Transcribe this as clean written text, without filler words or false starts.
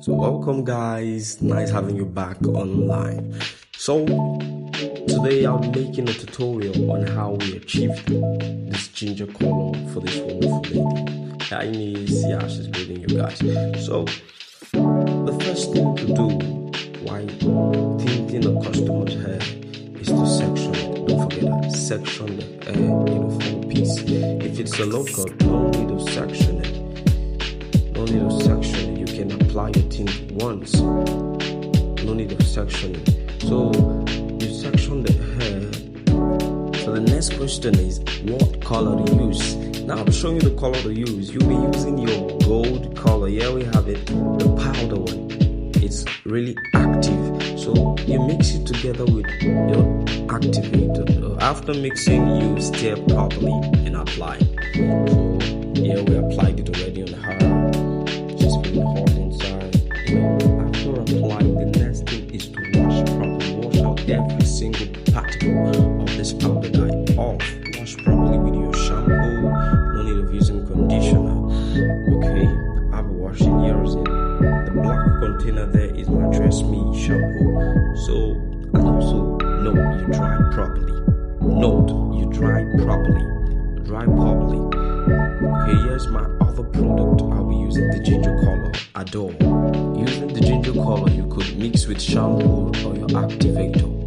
So welcome guys, nice having you back online. So today I'll be making a tutorial on how we achieved this ginger color for this wonderful lady. Her name is, she's greeting you guys. So the first thing to do while tinting a customer's hair is to section it. Don't forget that, section the hair, full piece. If it's a low cut, no need to section it. No need of sectioning. You can apply your tint once. No need of sectioning. So you section the hair. So the next question is what color to use. Now I'll be showing you the color to use. You'll be using your gold color. Here we have it, the powder one. It's really active. So you mix it together with your activator. After mixing, you stir properly and apply. So here we applied it already on her. She's feeling hot inside. After applying, the next thing is to wash properly. Wash out every single particle of this powder dye off. Wash properly with your shampoo. No need of using conditioner. Okay, I'll be washing yours in. The black container there is my Dress Me shampoo. So, and also note you dry properly. Note you dry properly. Dry properly. Okay, here's my other product. I'll be using the ginger color Adore. Using the ginger color, you could mix with shampoo or your activator.